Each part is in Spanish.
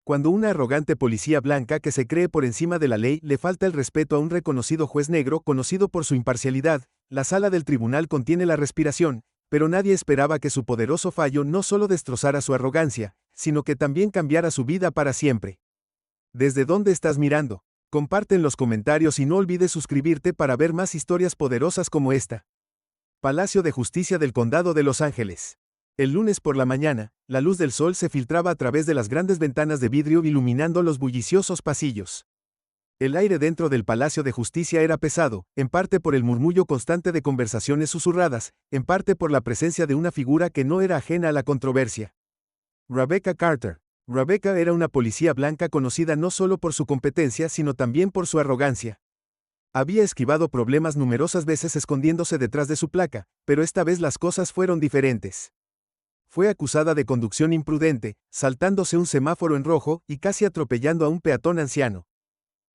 Cuando una arrogante policía blanca que se cree por encima de la ley le falta el respeto a un reconocido juez negro conocido por su imparcialidad, la sala del tribunal contiene la respiración, pero nadie esperaba que su poderoso fallo no solo destrozara su arrogancia, sino que también cambiara su vida para siempre. ¿Desde dónde estás mirando? Comparte en los comentarios y no olvides suscribirte para ver más historias poderosas como esta. Palacio de Justicia del Condado de Los Ángeles. El lunes por la mañana, la luz del sol se filtraba a través de las grandes ventanas de vidrio iluminando los bulliciosos pasillos. El aire dentro del Palacio de Justicia era pesado, en parte por el murmullo constante de conversaciones susurradas, en parte por la presencia de una figura que no era ajena a la controversia. Rebecca Carter. Rebecca era una policía blanca conocida no solo por su competencia sino también por su arrogancia. Había esquivado problemas numerosas veces escondiéndose detrás de su placa, pero esta vez las cosas fueron diferentes. Fue acusada de conducción imprudente, saltándose un semáforo en rojo y casi atropellando a un peatón anciano.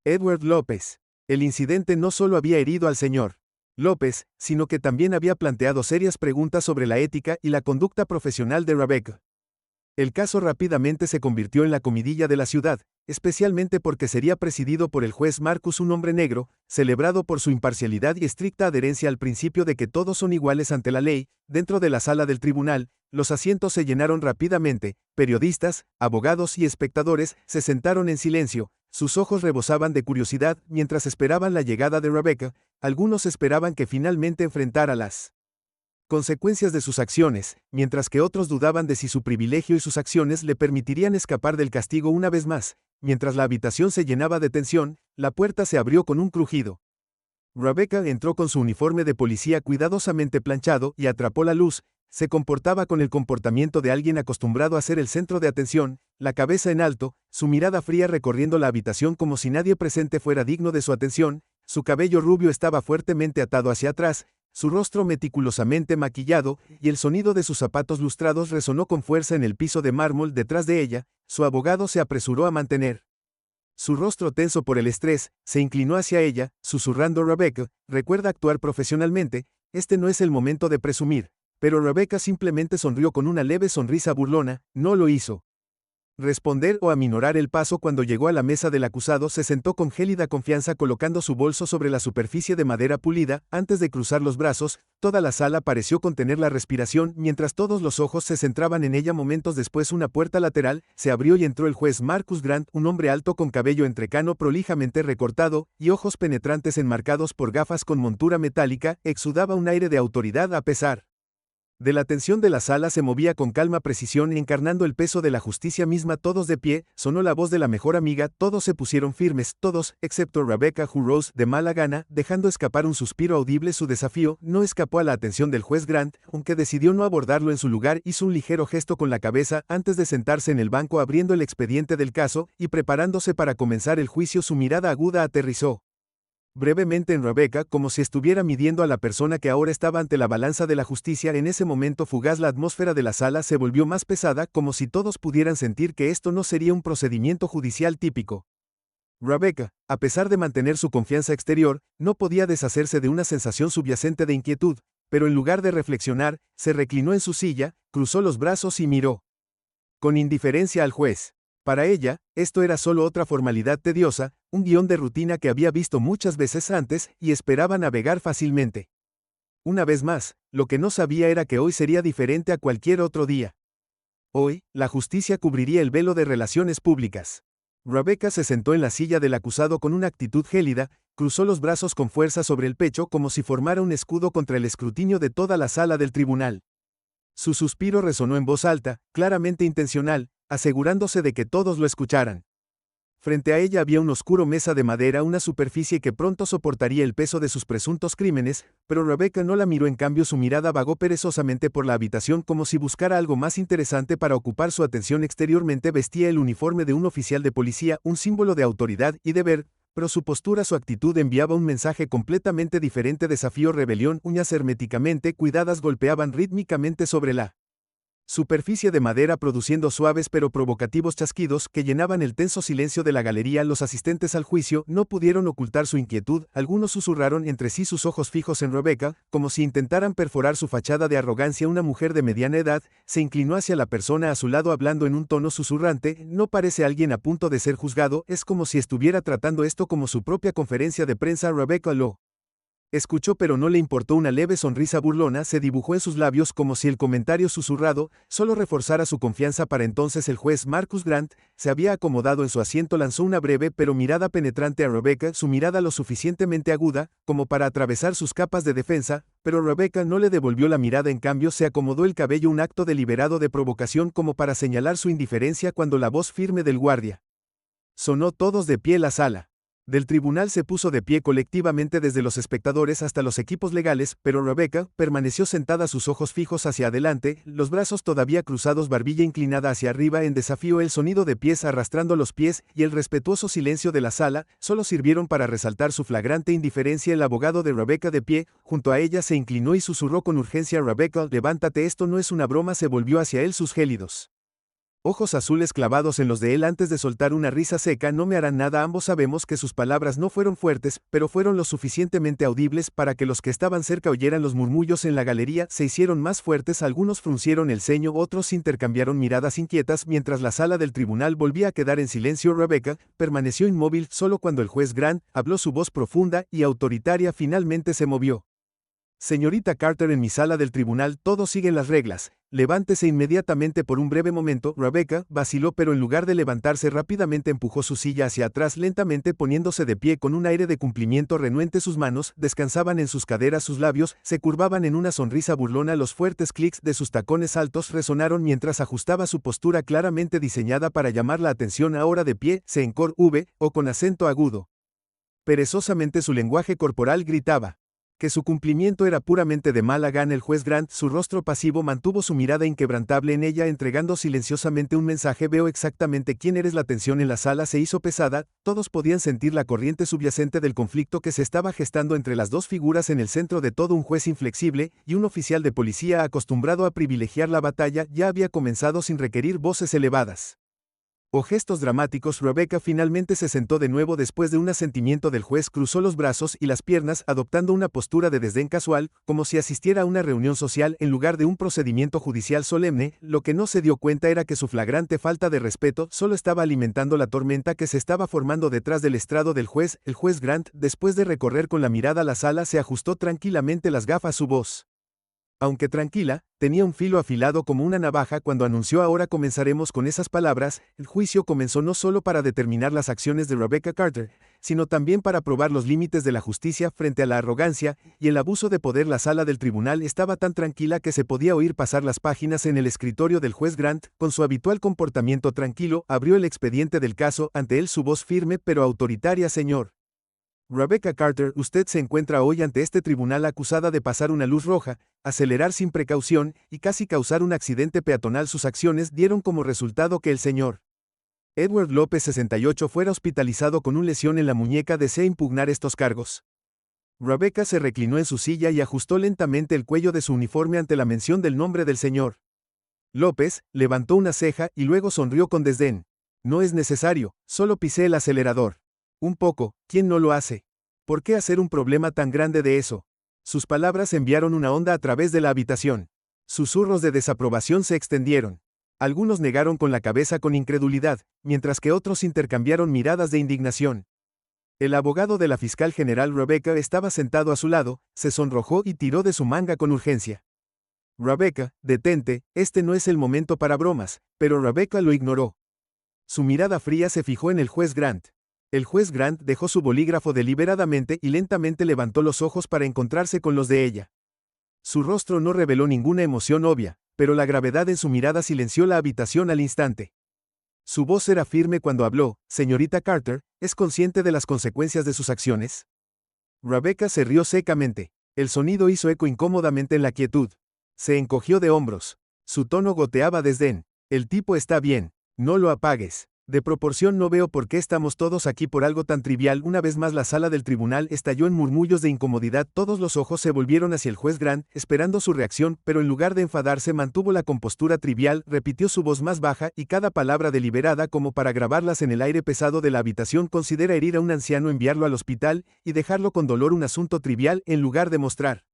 Edward López. El incidente no solo había herido al señor López, sino que también había planteado serias preguntas sobre la ética y la conducta profesional de Rebecca. El caso rápidamente se convirtió en la comidilla de la ciudad, especialmente porque sería presidido por el juez Marcus, un hombre negro, celebrado por su imparcialidad y estricta adherencia al principio de que todos son iguales ante la ley. Dentro de la sala del tribunal, los asientos se llenaron rápidamente, periodistas, abogados y espectadores se sentaron en silencio, sus ojos rebosaban de curiosidad mientras esperaban la llegada de Rebecca. Algunos esperaban que finalmente enfrentara las consecuencias de sus acciones, mientras que otros dudaban de si su privilegio y sus acciones le permitirían escapar del castigo una vez más. Mientras la habitación se llenaba de tensión, la puerta se abrió con un crujido. Rebecca entró con su uniforme de policía cuidadosamente planchado y atrapó la luz. Se comportaba con el comportamiento de alguien acostumbrado a ser el centro de atención, la cabeza en alto, su mirada fría recorriendo la habitación como si nadie presente fuera digno de su atención. Su cabello rubio estaba fuertemente atado hacia atrás, su rostro meticulosamente maquillado, y el sonido de sus zapatos lustrados resonó con fuerza en el piso de mármol detrás de ella. Su abogado se apresuró a mantener su rostro tenso por el estrés, se inclinó hacia ella, susurrando: Rebecca, recuerda actuar profesionalmente, este no es el momento de presumir. Pero Rebecca simplemente sonrió con una leve sonrisa burlona. No lo hizo responder o aminorar el paso. Cuando llegó a la mesa del acusado se sentó con gélida confianza colocando su bolso sobre la superficie de madera pulida. Antes de cruzar los brazos, toda la sala pareció contener la respiración mientras todos los ojos se centraban en ella. Momentos después una puerta lateral se abrió y entró el juez Marcus Grant, un hombre alto con cabello entrecano prolijamente recortado y ojos penetrantes enmarcados por gafas con montura metálica. Exudaba un aire de autoridad a pesar de la tensión de la sala. Se movía con calma precisión encarnando el peso de la justicia misma. Todos de pie, sonó la voz de la mejor amiga, todos se pusieron firmes, todos, excepto Rebecca, who rose de mala gana, dejando escapar un suspiro audible. Su desafío no escapó a la atención del juez Grant, aunque decidió no abordarlo en su lugar. Hizo un ligero gesto con la cabeza antes de sentarse en el banco, abriendo el expediente del caso y preparándose para comenzar el juicio. Su mirada aguda aterrizó brevemente en Rebecca, como si estuviera midiendo a la persona que ahora estaba ante la balanza de la justicia. En ese momento fugaz la atmósfera de la sala se volvió más pesada, como si todos pudieran sentir que esto no sería un procedimiento judicial típico. Rebecca, a pesar de mantener su confianza exterior, no podía deshacerse de una sensación subyacente de inquietud, pero en lugar de reflexionar, se reclinó en su silla, cruzó los brazos y miró con indiferencia al juez. Para ella, esto era solo otra formalidad tediosa, un guión de rutina que había visto muchas veces antes y esperaba navegar fácilmente. Una vez más, lo que no sabía era que hoy sería diferente a cualquier otro día. Hoy, la justicia cubriría el velo de relaciones públicas. Rebecca se sentó en la silla del acusado con una actitud gélida, cruzó los brazos con fuerza sobre el pecho como si formara un escudo contra el escrutinio de toda la sala del tribunal. Su suspiro resonó en voz alta, claramente intencional, asegurándose de que todos lo escucharan. Frente a ella había una oscura mesa de madera, una superficie que pronto soportaría el peso de sus presuntos crímenes, pero Rebecca no la miró. En cambio, su mirada vagó perezosamente por la habitación como si buscara algo más interesante para ocupar su atención. Exteriormente vestía el uniforme de un oficial de policía, un símbolo de autoridad y deber, pero su postura, su actitud enviaba un mensaje completamente diferente: desafío, rebelión. Uñas herméticamente cuidadas golpeaban rítmicamente sobre la superficie de madera produciendo suaves pero provocativos chasquidos que llenaban el tenso silencio de la galería. Los asistentes al juicio no pudieron ocultar su inquietud, algunos susurraron entre sí, sus ojos fijos en Rebecca, como si intentaran perforar su fachada de arrogancia. Una mujer de mediana edad se inclinó hacia la persona a su lado hablando en un tono susurrante. No parece alguien a punto de ser juzgado, es como si estuviera tratando esto como su propia conferencia de prensa. Rebecca lo escuchó, pero no le importó. Una leve sonrisa burlona se dibujó en sus labios, como si el comentario susurrado solo reforzara su confianza. Para entonces el juez Marcus Grant se había acomodado en su asiento, lanzó una breve pero mirada penetrante a Rebecca, su mirada lo suficientemente aguda como para atravesar sus capas de defensa, pero Rebecca no le devolvió la mirada. En cambio se acomodó el cabello, un acto deliberado de provocación como para señalar su indiferencia. Cuando la voz firme del guardia sonó, todos de pie. La sala del tribunal se puso de pie colectivamente, desde los espectadores hasta los equipos legales, pero Rebecca permaneció sentada, sus ojos fijos hacia adelante, los brazos todavía cruzados, barbilla inclinada hacia arriba en desafío. El sonido de pies arrastrando los pies y el respetuoso silencio de la sala solo sirvieron para resaltar su flagrante indiferencia. El abogado de Rebecca, de pie junto a ella, se inclinó y susurró con urgencia: Rebecca, levántate, esto no es una broma. Se volvió hacia él, sus gélidos ojos azules clavados en los de él antes de soltar una risa seca. No me harán nada. Ambos sabemos que sus palabras no fueron fuertes, pero fueron lo suficientemente audibles para que los que estaban cerca oyeran. Los murmullos en la galería se hicieron más fuertes, algunos fruncieron el ceño, otros intercambiaron miradas inquietas. Mientras la sala del tribunal volvía a quedar en silencio, Rebecca permaneció inmóvil. Solo cuando el juez Grant habló, su voz profunda y autoritaria finalmente se movió. Señorita Carter, en mi sala del tribunal todos siguen las reglas. Levántese inmediatamente. Por un breve momento, Rebecca vaciló, pero en lugar de levantarse rápidamente empujó su silla hacia atrás lentamente, poniéndose de pie con un aire de cumplimiento renuente. Sus manos descansaban en sus caderas, sus labios se curvaban en una sonrisa burlona. Los fuertes clics de sus tacones altos resonaron mientras ajustaba su postura, claramente diseñada para llamar la atención. Ahora de pie, se encor o con acento agudo. Perezosamente su lenguaje corporal gritaba que su cumplimiento era puramente de mala gana. El juez Grant, su rostro pasivo, mantuvo su mirada inquebrantable en ella, entregando silenciosamente un mensaje: veo exactamente quién eres. La tensión en la sala se hizo pesada, todos podían sentir la corriente subyacente del conflicto que se estaba gestando entre las dos figuras en el centro de todo. Un juez inflexible y un oficial de policía acostumbrado a privilegiar la batalla ya había comenzado sin requerir voces elevadas o gestos dramáticos. Rebecca finalmente se sentó de nuevo después de un asentimiento del juez, cruzó los brazos y las piernas adoptando una postura de desdén casual, como si asistiera a una reunión social en lugar de un procedimiento judicial solemne. Lo que no se dio cuenta era que su flagrante falta de respeto solo estaba alimentando la tormenta que se estaba formando detrás del estrado del juez. El juez Grant, después de recorrer con la mirada la sala, se ajustó tranquilamente las gafas. Su voz, aunque tranquila, tenía un filo afilado como una navaja cuando anunció: ahora comenzaremos. Con esas palabras, el juicio comenzó, no solo para determinar las acciones de Rebecca Carter, sino también para probar los límites de la justicia frente a la arrogancia y el abuso de poder. La sala del tribunal estaba tan tranquila que se podía oír pasar las páginas en el escritorio del juez Grant. Con su habitual comportamiento tranquilo, abrió el expediente del caso. Ante él, su voz firme pero autoritaria: señor Rebecca Carter, usted se encuentra hoy ante este tribunal acusada de pasar una luz roja, acelerar sin precaución y casi causar un accidente peatonal. Sus acciones dieron como resultado que el señor Edward López, 68, fuera hospitalizado con una lesión en la muñeca. ¿Desea impugnar estos cargos? Rebecca se reclinó en su silla y ajustó lentamente el cuello de su uniforme ante la mención del nombre del señor López. Levantó una ceja y luego sonrió con desdén. No es necesario, solo pisé el acelerador. Un poco, ¿quién no lo hace? ¿Por qué hacer un problema tan grande de eso? Sus palabras enviaron una onda a través de la habitación. Susurros de desaprobación se extendieron. Algunos negaron con la cabeza con incredulidad, mientras que otros intercambiaron miradas de indignación. El abogado de la fiscal general Rebecca estaba sentado a su lado, se sonrojó y tiró de su manga con urgencia. Rebecca, detente, este no es el momento para bromas, pero Rebecca lo ignoró. Su mirada fría se fijó en el juez Grant. El juez Grant dejó su bolígrafo deliberadamente y lentamente levantó los ojos para encontrarse con los de ella. Su rostro no reveló ninguna emoción obvia, pero la gravedad en su mirada silenció la habitación al instante. Su voz era firme cuando habló: señorita Carter, ¿es consciente de las consecuencias de sus acciones? Rebecca se rió secamente. El sonido hizo eco incómodamente en la quietud. Se encogió de hombros. Su tono goteaba desdén. El tipo está bien. No lo apagues. De proporción no veo por qué estamos todos aquí por algo tan trivial. Una vez más la sala del tribunal estalló en murmullos de incomodidad. Todos los ojos se volvieron hacia el juez Grant, esperando su reacción, pero en lugar de enfadarse mantuvo la compostura trivial, repitió su voz más baja y cada palabra deliberada como para grabarlas en el aire pesado de la habitación. Considera herir a un anciano, enviarlo al hospital y dejarlo con dolor, un asunto trivial, en lugar de mostrar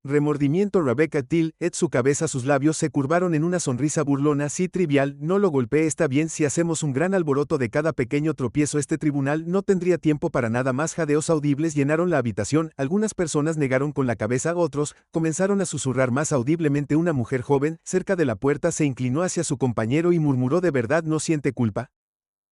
remordimiento. Rebecca Till, su cabeza, sus labios se curvaron en una sonrisa burlona. Sí, trivial, no lo golpeé. Está bien si hacemos un gran alboroto de cada pequeño tropiezo. Este tribunal no tendría tiempo para nada más. Jadeos audibles llenaron la habitación. Algunas personas negaron con la cabeza, otros comenzaron a susurrar más audiblemente. Una mujer joven, cerca de la puerta, se inclinó hacia su compañero y murmuró: ¿de verdad no siente culpa?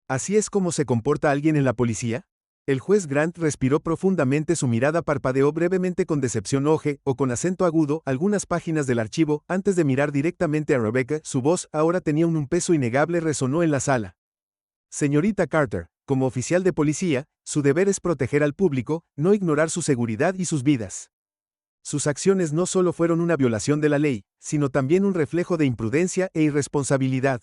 ¿Así es como se comporta alguien en la policía? El juez Grant respiró profundamente, su mirada parpadeó brevemente con decepción. Oje, o con acento agudo, algunas páginas del archivo, antes de mirar directamente a Rebecca. Su voz, ahora tenía un peso innegable, resonó en la sala. Señorita Carter, como oficial de policía, su deber es proteger al público, no ignorar su seguridad y sus vidas. Sus acciones no solo fueron una violación de la ley, sino también un reflejo de imprudencia e irresponsabilidad.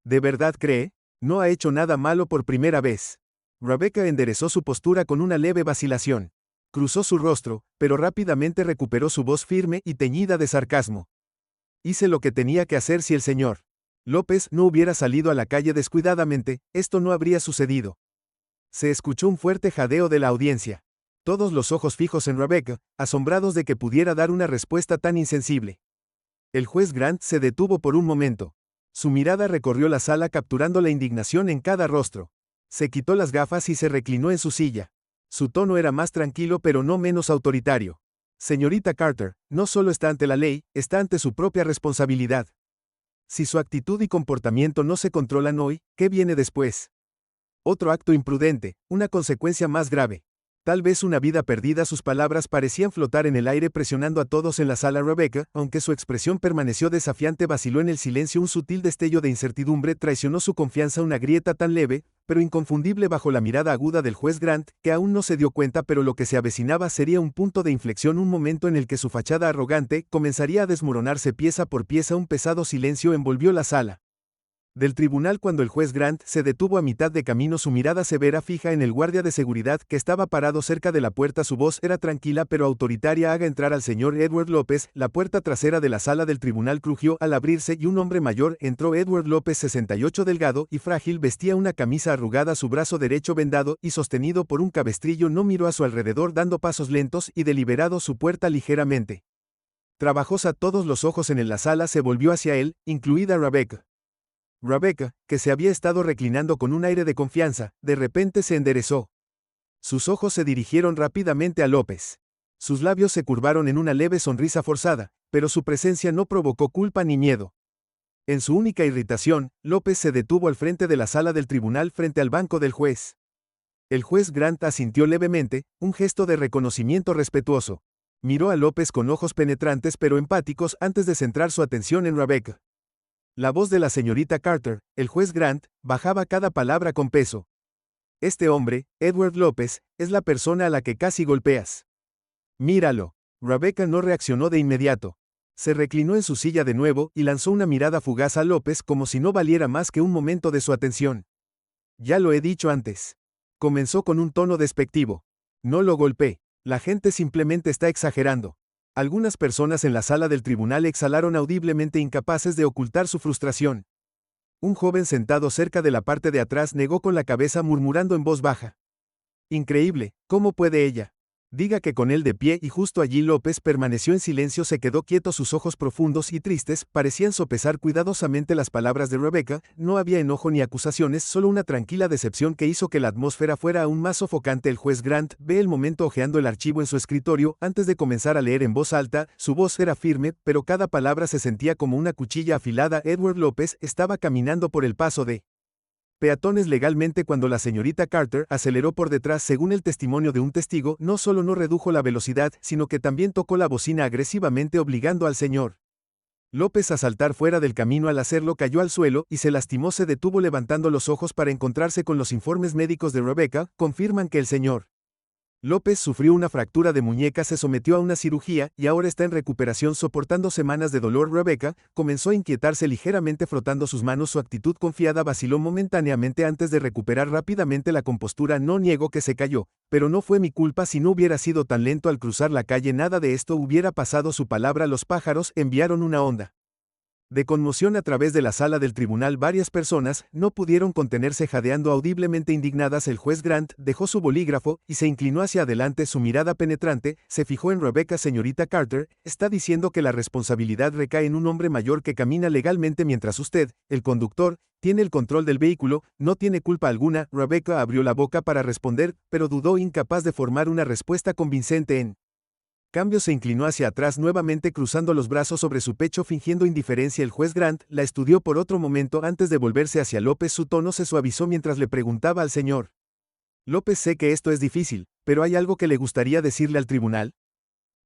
¿De verdad cree? No ha hecho nada malo por primera vez. Rebecca enderezó su postura con una leve vacilación. Cruzó su rostro, pero rápidamente recuperó su voz firme y teñida de sarcasmo. Hice lo que tenía que hacer. Si el señor López no hubiera salido a la calle descuidadamente, esto no habría sucedido. Se escuchó un fuerte jadeo de la audiencia. Todos los ojos fijos en Rebecca, asombrados de que pudiera dar una respuesta tan insensible. El juez Grant se detuvo por un momento. Su mirada recorrió la sala, capturando la indignación en cada rostro. Se quitó las gafas y se reclinó en su silla. Su tono era más tranquilo pero no menos autoritario. Señorita Carter, no solo está ante la ley, está ante su propia responsabilidad. Si su actitud y comportamiento no se controlan hoy, ¿qué viene después? Otro acto imprudente, una consecuencia más grave. Tal vez una vida perdida. Sus palabras parecían flotar en el aire, presionando a todos en la sala. Rebecca, aunque su expresión permaneció desafiante, vaciló en el silencio. Un sutil destello de incertidumbre traicionó su confianza, una grieta tan leve, pero inconfundible bajo la mirada aguda del juez Grant, que aún no se dio cuenta, pero lo que se avecinaba sería un punto de inflexión, un momento en el que su fachada arrogante comenzaría a desmoronarse pieza por pieza. Un pesado silencio envolvió la sala del tribunal cuando el juez Grant se detuvo a mitad de camino, su mirada severa fija en el guardia de seguridad que estaba parado cerca de la puerta. Su voz era tranquila pero autoritaria: haga entrar al señor Edward López. La puerta trasera de la sala del tribunal crujió al abrirse y un hombre mayor entró. Edward López, 68, delgado y frágil, vestía una camisa arrugada, su brazo derecho vendado y sostenido por un cabestrillo. No miró a su alrededor, dando pasos lentos y deliberados. Su puerta ligeramente trabajosa. Todos los ojos en la sala se volvió hacia él, incluida Rebecca. Rebecca, que se había estado reclinando con un aire de confianza, de repente se enderezó. Sus ojos se dirigieron rápidamente a López. Sus labios se curvaron en una leve sonrisa forzada, pero su presencia no provocó culpa ni miedo. En su única irritación, López se detuvo al frente de la sala del tribunal, frente al banco del juez. El juez Grant asintió levemente, un gesto de reconocimiento respetuoso. Miró a López con ojos penetrantes pero empáticos antes de centrar su atención en Rebecca. La voz de la señorita Carter, el juez Grant, bajaba cada palabra con peso. Este hombre, Edward López, es la persona a la que casi golpeas. Míralo. Rebecca no reaccionó de inmediato. Se reclinó en su silla de nuevo y lanzó una mirada fugaz a López como si no valiera más que un momento de su atención. Ya lo he dicho antes. Comenzó con un tono despectivo. No lo golpeé. La gente simplemente está exagerando. Algunas personas en la sala del tribunal exhalaron audiblemente, incapaces de ocultar su frustración. Un joven sentado cerca de la parte de atrás negó con la cabeza, murmurando en voz baja: increíble, ¿cómo puede ella? Diga que con él de pie. Y justo allí López permaneció en silencio, se quedó quieto, sus ojos profundos y tristes parecían sopesar cuidadosamente las palabras de Rebecca. No había enojo ni acusaciones, solo una tranquila decepción que hizo que la atmósfera fuera aún más sofocante. El juez Grant ve el momento hojeando el archivo en su escritorio antes de comenzar a leer en voz alta. Su voz era firme, pero cada palabra se sentía como una cuchilla afilada. Edward López estaba caminando por el paso de peatones legalmente cuando la señorita Carter aceleró por detrás. Según el testimonio de un testigo, no solo no redujo la velocidad, sino que también tocó la bocina agresivamente, obligando al señor López a saltar fuera del camino. Al hacerlo cayó al suelo y se lastimó. Se detuvo levantando los ojos para encontrarse con los informes médicos de Rebecca. Confirman que el señor López sufrió una fractura de muñeca, se sometió a una cirugía y ahora está en recuperación soportando semanas de dolor. Rebecca comenzó a inquietarse ligeramente frotando sus manos. Su actitud confiada vaciló momentáneamente antes de recuperar rápidamente la compostura. No niego que se cayó, pero no fue mi culpa. Si no hubiera sido tan lento al cruzar la calle, nada de esto hubiera pasado. Su palabra. Los pájaros enviaron una onda de conmoción a través de la sala del tribunal. Varias personas no pudieron contenerse jadeando audiblemente indignadas. El juez Grant dejó su bolígrafo y se inclinó hacia adelante. Su mirada penetrante se fijó en Rebecca. Señorita Carter, está diciendo que la responsabilidad recae en un hombre mayor que camina legalmente mientras usted, el conductor, tiene el control del vehículo, no tiene culpa alguna. Rebecca abrió la boca para responder, pero dudó, incapaz de formar una respuesta convincente. En cambio se inclinó hacia atrás nuevamente cruzando los brazos sobre su pecho fingiendo indiferencia. El juez Grant la estudió por otro momento antes de volverse hacia López. Su tono se suavizó mientras le preguntaba al señor López: sé que esto es difícil, pero ¿hay algo que le gustaría decirle al tribunal?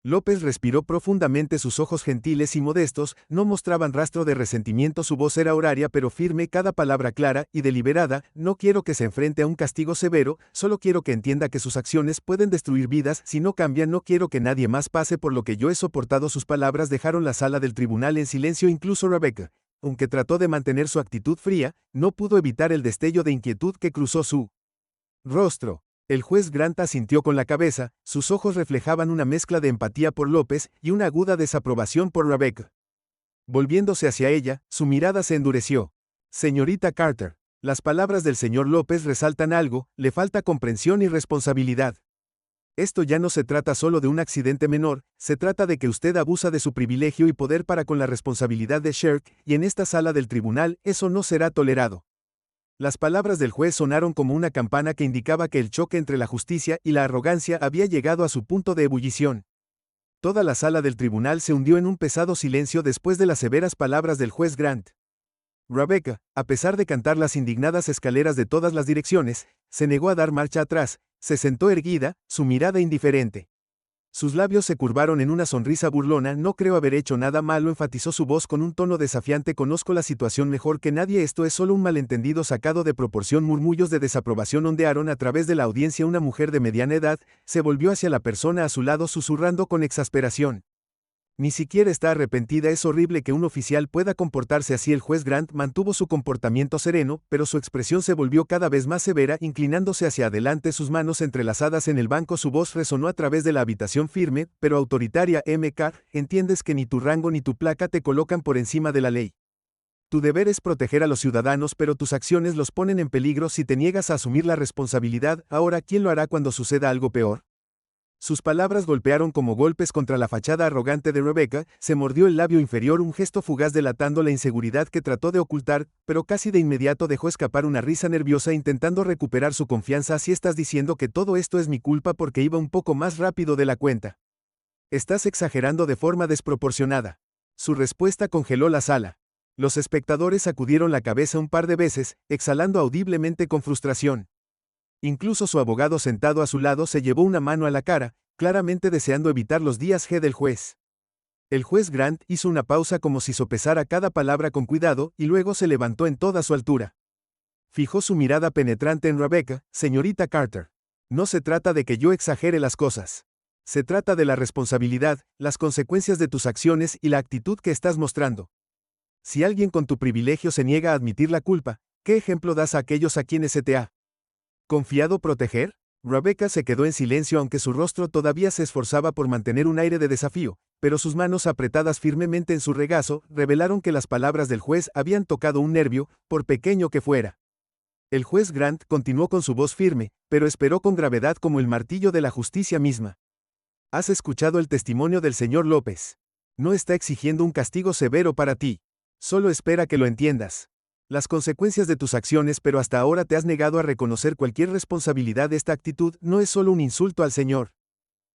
López respiró profundamente. Sus ojos gentiles y modestos no mostraban rastro de resentimiento. Su voz era horaria pero firme, cada palabra clara y deliberada. No quiero que se enfrente a un castigo severo, solo quiero que entienda que sus acciones pueden destruir vidas si no cambian. No quiero que nadie más pase por lo que yo he soportado. Sus palabras dejaron la sala del tribunal en silencio. Incluso Rebecca, aunque trató de mantener su actitud fría, no pudo evitar el destello de inquietud que cruzó su rostro. El juez Grant asintió con la cabeza, sus ojos reflejaban una mezcla de empatía por López y una aguda desaprobación por Rebecca. Volviéndose hacia ella, su mirada se endureció. Señorita Carter, las palabras del señor López resaltan algo: le falta comprensión y responsabilidad. Esto ya no se trata solo de un accidente menor, se trata de que usted abusa de su privilegio y poder para con la responsabilidad de Shirk, y en esta sala del tribunal eso no será tolerado. Las palabras del juez sonaron como una campana que indicaba que el choque entre la justicia y la arrogancia había llegado a su punto de ebullición. Toda la sala del tribunal se hundió en un pesado silencio después de las severas palabras del juez Grant. Rebecca, a pesar de cantar las indignadas escaleras de todas las direcciones, se negó a dar marcha atrás, se sentó erguida, su mirada indiferente. Sus labios se curvaron en una sonrisa burlona. No creo haber hecho nada malo, enfatizó su voz con un tono desafiante. Conozco la situación mejor que nadie. Esto es solo un malentendido sacado de proporción. Murmullos de desaprobación ondearon a través de la audiencia. Una mujer de mediana edad se volvió hacia la persona a su lado susurrando con exasperación: ni siquiera está arrepentida. Es horrible que un oficial pueda comportarse así. El juez Grant mantuvo su comportamiento sereno, pero su expresión se volvió cada vez más severa, inclinándose hacia adelante, sus manos entrelazadas en el banco. Su voz resonó a través de la habitación, firme, pero autoritaria. MK, entiendes que ni tu rango ni tu placa te colocan por encima de la ley. Tu deber es proteger a los ciudadanos, pero tus acciones los ponen en peligro si te niegas a asumir la responsabilidad. Ahora, ¿quién lo hará cuando suceda algo peor? Sus palabras golpearon como golpes contra la fachada arrogante de Rebecca. Se mordió el labio inferior, un gesto fugaz delatando la inseguridad que trató de ocultar, pero casi de inmediato dejó escapar una risa nerviosa intentando recuperar su confianza. Si estás diciendo que todo esto es mi culpa porque iba un poco más rápido de la cuenta, estás exagerando de forma desproporcionada. Su respuesta congeló la sala. Los espectadores sacudieron la cabeza un par de veces, exhalando audiblemente con frustración. Incluso su abogado sentado a su lado se llevó una mano a la cara, claramente deseando evitar los días G del juez. El juez Grant hizo una pausa como si sopesara cada palabra con cuidado y luego se levantó en toda su altura. Fijó su mirada penetrante en Rebecca: señorita Carter, no se trata de que yo exagere las cosas. Se trata de la responsabilidad, las consecuencias de tus acciones y la actitud que estás mostrando. Si alguien con tu privilegio se niega a admitir la culpa, ¿qué ejemplo das a aquellos a quienes se te ha confiado proteger? Rebecca se quedó en silencio aunque su rostro todavía se esforzaba por mantener un aire de desafío, pero sus manos apretadas firmemente en su regazo revelaron que las palabras del juez habían tocado un nervio, por pequeño que fuera. El juez Grant continuó con su voz firme, pero esperó con gravedad como el martillo de la justicia misma. Has escuchado el testimonio del señor López. No está exigiendo un castigo severo para ti. Solo espera que lo entiendas. Las consecuencias de tus acciones, pero hasta ahora te has negado a reconocer cualquier responsabilidad. Esta actitud no es solo un insulto al señor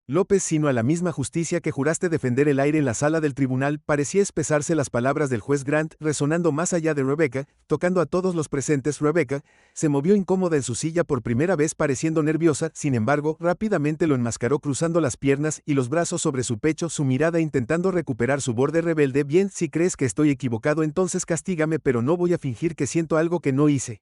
López, sino a la misma justicia que juraste defender. El aire en la sala del tribunal parecía espesarse. Las palabras del juez Grant resonando más allá de Rebecca, tocando a todos los presentes. Rebecca se movió incómoda en su silla por primera vez, pareciendo nerviosa. Sin embargo, rápidamente lo enmascaró cruzando las piernas y los brazos sobre su pecho, su mirada intentando recuperar su borde rebelde. Bien, si crees que estoy equivocado, entonces castígame, pero no voy a fingir que siento algo que no hice.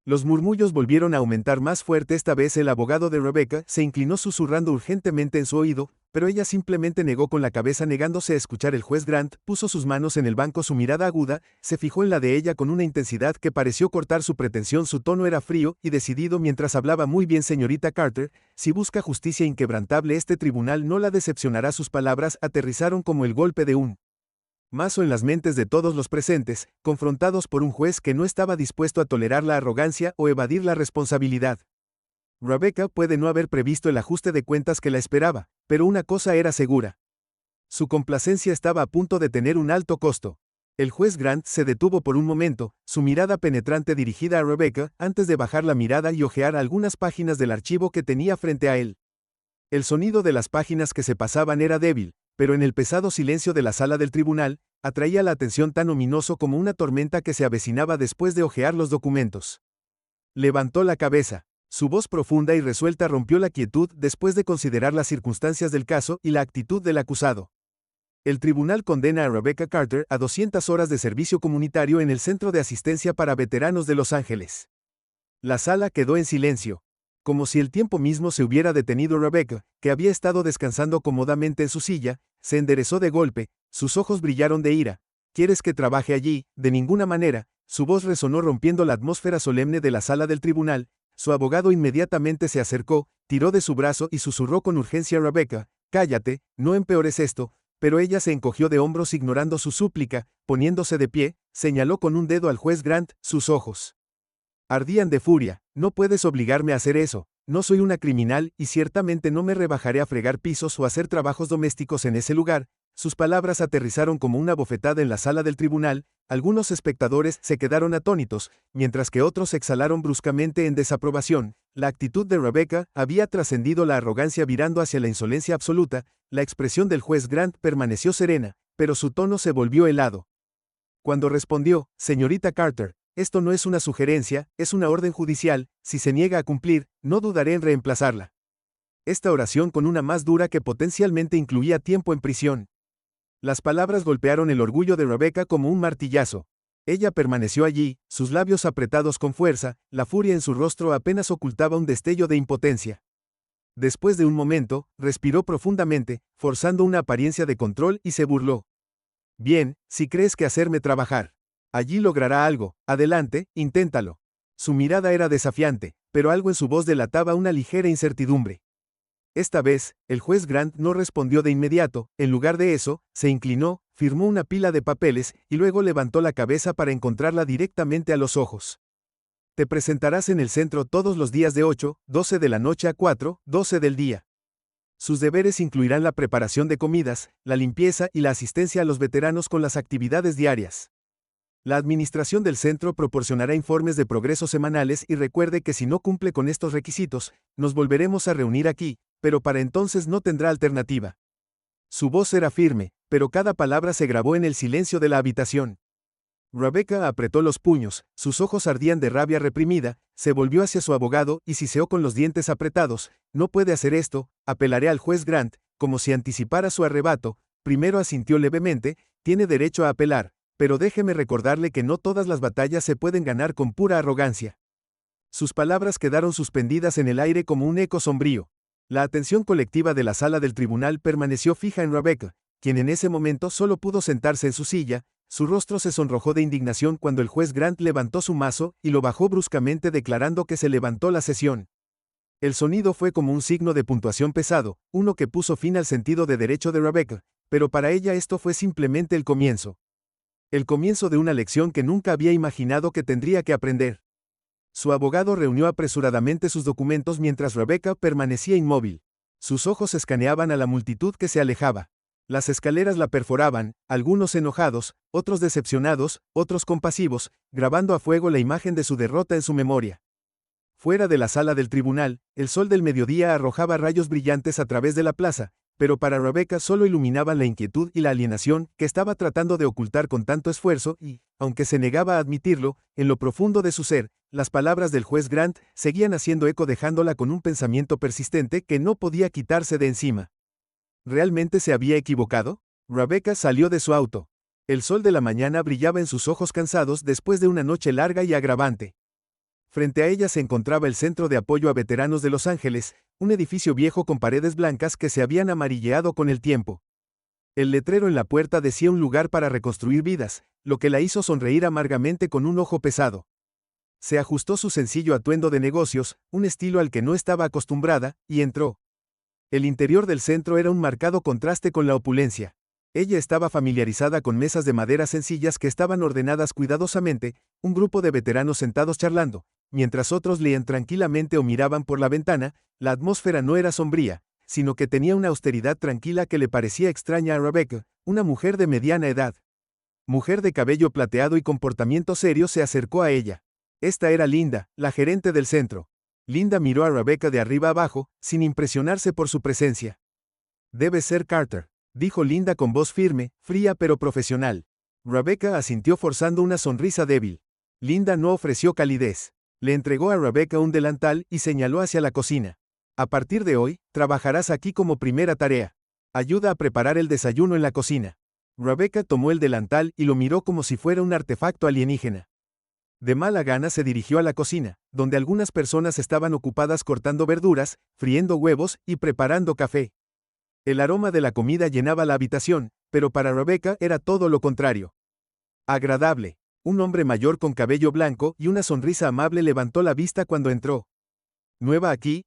Los murmullos volvieron a aumentar más fuerte. Esta vez el abogado de Rebecca se inclinó susurrando urgentemente en su oído, pero ella simplemente negó con la cabeza negándose a escuchar. El juez Grant puso sus manos en el banco, su mirada aguda se fijó en la de ella con una intensidad que pareció cortar su pretensión. Su tono era frío y decidido mientras hablaba. Muy bien, señorita Carter, si busca justicia inquebrantable, este tribunal no la decepcionará. Sus palabras aterrizaron como el golpe de un mazo en las mentes de todos los presentes, confrontados por un juez que no estaba dispuesto a tolerar la arrogancia o evadir la responsabilidad. Rebecca puede no haber previsto el ajuste de cuentas que la esperaba, pero una cosa era segura. Su complacencia estaba a punto de tener un alto costo. El juez Grant se detuvo por un momento, su mirada penetrante dirigida a Rebecca, antes de bajar la mirada y hojear algunas páginas del archivo que tenía frente a él. El sonido de las páginas que se pasaban era débil, pero en el pesado silencio de la sala del tribunal, atraía la atención tan ominoso como una tormenta que se avecinaba después de hojear los documentos. Levantó la cabeza. Su voz profunda y resuelta rompió la quietud después de considerar las circunstancias del caso y la actitud del acusado. El tribunal condena a Rebecca Carter a 200 horas de servicio comunitario en el Centro de Asistencia para Veteranos de Los Ángeles. La sala quedó en silencio. Como si el tiempo mismo se hubiera detenido. Rebecca, que había estado descansando cómodamente en su silla, se enderezó de golpe, sus ojos brillaron de ira. ¿Quieres que trabaje allí? De ninguna manera. Su voz resonó rompiendo la atmósfera solemne de la sala del tribunal. Su abogado inmediatamente se acercó, tiró de su brazo y susurró con urgencia a Rebecca: cállate, no empeores esto. Pero ella se encogió de hombros ignorando su súplica. Poniéndose de pie, señaló con un dedo al juez Grant. Sus ojos ardían de furia. No puedes obligarme a hacer eso. No soy una criminal y ciertamente no me rebajaré a fregar pisos o hacer trabajos domésticos en ese lugar. Sus palabras aterrizaron como una bofetada en la sala del tribunal. Algunos espectadores se quedaron atónitos, mientras que otros exhalaron bruscamente en desaprobación. La actitud de Rebecca había trascendido la arrogancia, virando hacia la insolencia absoluta. La expresión del juez Grant permaneció serena, pero su tono se volvió helado. Cuando respondió: señorita Carter, esto no es una sugerencia, es una orden judicial. Si se niega a cumplir, no dudaré en reemplazarla. Esta oración con una más dura que potencialmente incluía tiempo en prisión. Las palabras golpearon el orgullo de Rebecca como un martillazo. Ella permaneció allí, sus labios apretados con fuerza, la furia en su rostro apenas ocultaba un destello de impotencia. Después de un momento, respiró profundamente, forzando una apariencia de control y se burló. Bien, si crees que hacerme trabajar allí logrará algo, adelante, inténtalo. Su mirada era desafiante, pero algo en su voz delataba una ligera incertidumbre. Esta vez, el juez Grant no respondió de inmediato. En lugar de eso, se inclinó, firmó una pila de papeles, y luego levantó la cabeza para encontrarla directamente a los ojos. Te presentarás en el centro todos los días de 8:12 de la noche a 4:12 del día. Sus deberes incluirán la preparación de comidas, la limpieza y la asistencia a los veteranos con las actividades diarias. La administración del centro proporcionará informes de progreso semanales y recuerde que si no cumple con estos requisitos, nos volveremos a reunir aquí, pero para entonces no tendrá alternativa. Su voz era firme, pero cada palabra se grabó en el silencio de la habitación. Rebecca apretó los puños, sus ojos ardían de rabia reprimida, se volvió hacia su abogado y siseó con los dientes apretados: no puede hacer esto, apelaré al juez Grant. Como si anticipara su arrebato, primero asintió levemente: tiene derecho a apelar. Pero déjeme recordarle que no todas las batallas se pueden ganar con pura arrogancia. Sus palabras quedaron suspendidas en el aire como un eco sombrío. La atención colectiva de la sala del tribunal permaneció fija en Rebecca, quien en ese momento solo pudo sentarse en su silla. Su rostro se sonrojó de indignación cuando el juez Grant levantó su mazo y lo bajó bruscamente, declarando que se levantó la sesión. El sonido fue como un signo de puntuación pesado, uno que puso fin al sentido de derecho de Rebecca, pero para ella esto fue simplemente el comienzo. El comienzo de una lección que nunca había imaginado que tendría que aprender. Su abogado reunió apresuradamente sus documentos mientras Rebecca permanecía inmóvil. Sus ojos escaneaban a la multitud que se alejaba. Las escaleras la perforaban, algunos enojados, otros decepcionados, otros compasivos, grabando a fuego la imagen de su derrota en su memoria. Fuera de la sala del tribunal, el sol del mediodía arrojaba rayos brillantes a través de la plaza, pero para Rebecca solo iluminaban la inquietud y la alienación que estaba tratando de ocultar con tanto esfuerzo y, aunque se negaba a admitirlo, en lo profundo de su ser, las palabras del juez Grant seguían haciendo eco, dejándola con un pensamiento persistente que no podía quitarse de encima. ¿Realmente se había equivocado? Rebecca salió de su auto. El sol de la mañana brillaba en sus ojos cansados después de una noche larga y agravante. Frente a ella se encontraba el Centro de Apoyo a Veteranos de Los Ángeles, un edificio viejo con paredes blancas que se habían amarilleado con el tiempo. El letrero en la puerta decía un lugar para reconstruir vidas, lo que la hizo sonreír amargamente con un ojo pesado. Se ajustó su sencillo atuendo de negocios, un estilo al que no estaba acostumbrada, y entró. El interior del centro era un marcado contraste con la opulencia. Ella estaba familiarizada con mesas de madera sencillas que estaban ordenadas cuidadosamente, un grupo de veteranos sentados charlando, mientras otros leían tranquilamente o miraban por la ventana. La atmósfera no era sombría, sino que tenía una austeridad tranquila que le parecía extraña a Rebecca, una mujer de mediana edad. Mujer de cabello plateado y comportamiento serio se acercó a ella. Esta era Linda, la gerente del centro. Linda miró a Rebecca de arriba abajo, sin impresionarse por su presencia. Debe ser Carter, dijo Linda con voz firme, fría pero profesional. Rebecca asintió forzando una sonrisa débil. Linda no ofreció calidez. Le entregó a Rebecca un delantal y señaló hacia la cocina. A partir de hoy, trabajarás aquí como primera tarea. Ayuda a preparar el desayuno en la cocina. Rebecca tomó el delantal y lo miró como si fuera un artefacto alienígena. De mala gana se dirigió a la cocina, donde algunas personas estaban ocupadas cortando verduras, friendo huevos y preparando café. El aroma de la comida llenaba la habitación, pero para Rebecca era todo lo contrario. Agradable. Un hombre mayor con cabello blanco y una sonrisa amable levantó la vista cuando entró. ¿Nueva aquí,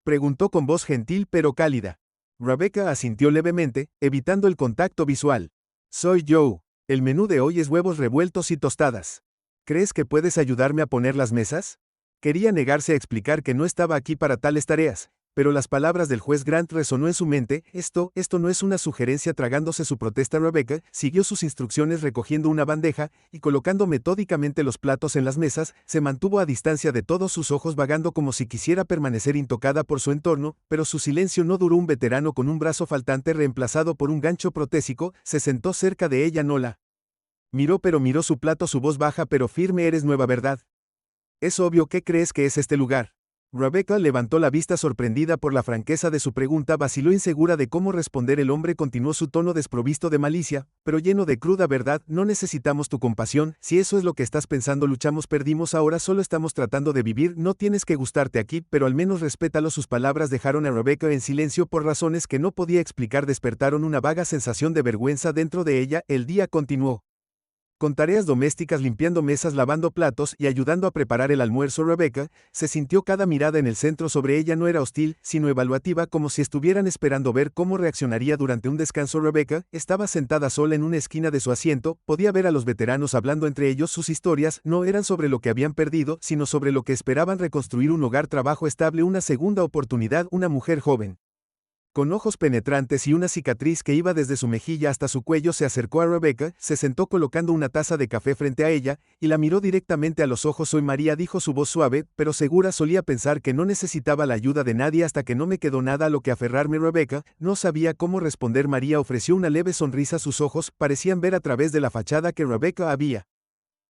preguntó con voz gentil pero cálida. Rebecca asintió levemente, evitando el contacto visual. Soy Joe. El menú de hoy es huevos revueltos y tostadas. ¿Crees que puedes ayudarme a poner las mesas? Quería negarse a explicar que no estaba aquí para tales tareas, pero las palabras del juez Grant resonó en su mente. Esto no es una sugerencia. Tragándose su protesta, Rebecca siguió sus instrucciones recogiendo una bandeja y colocando metódicamente los platos en las mesas. Se mantuvo a distancia de todos, sus ojos vagando como si quisiera permanecer intocada por su entorno, pero su silencio no duró. Un veterano con un brazo faltante reemplazado por un gancho protésico se sentó cerca de ella. No la miró, pero miró su plato, su voz baja pero firme. Eres nueva, ¿verdad? Es obvio. ¿Qué crees que es este lugar? Rebecca levantó la vista sorprendida por la franqueza de su pregunta. Vaciló insegura de cómo responder. El hombre continuó, su tono desprovisto de malicia, pero lleno de cruda verdad. No necesitamos tu compasión. Si eso es lo que estás pensando, luchamos, perdimos, ahora solo estamos tratando de vivir. No tienes que gustarte aquí, pero al menos respétalo. Sus palabras dejaron a Rebecca en silencio por razones que no podía explicar. Despertaron una vaga sensación de vergüenza dentro de ella. El día continuó. Con tareas domésticas, limpiando mesas, lavando platos y ayudando a preparar el almuerzo. Rebecca se sintió cada mirada en el centro sobre ella no era hostil, sino evaluativa, como si estuvieran esperando ver cómo reaccionaría durante un descanso. Rebecca estaba sentada sola en una esquina de su asiento, podía ver a los veteranos hablando entre ellos. Sus historias no eran sobre lo que habían perdido, sino sobre lo que esperaban reconstruir: un hogar, trabajo estable, una segunda oportunidad. Una mujer joven, con ojos penetrantes y una cicatriz que iba desde su mejilla hasta su cuello, se acercó a Rebecca, se sentó colocando una taza de café frente a ella, y la miró directamente a los ojos. Soy María, dijo, su voz suave, pero segura. Solía pensar que no necesitaba la ayuda de nadie hasta que no me quedó nada a lo que aferrarme. Rebecca no sabía cómo responder. María ofreció una leve sonrisa. Sus ojos parecían ver a través de la fachada que Rebecca había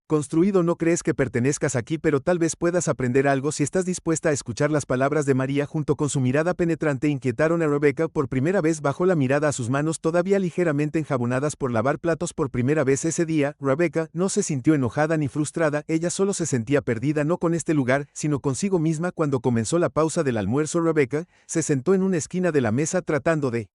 construido. No crees que pertenezcas aquí, pero tal vez puedas aprender algo si estás dispuesta a escuchar. Las palabras de María, junto con su mirada penetrante, inquietaron a Rebecca. Por primera vez bajó la mirada a sus manos, todavía ligeramente enjabonadas por lavar platos por primera vez ese día. Rebecca no se sintió enojada ni frustrada, ella solo se sentía perdida, no con este lugar, sino consigo misma. Cuando comenzó la pausa del almuerzo, Rebecca se sentó en una esquina de la mesa tratando de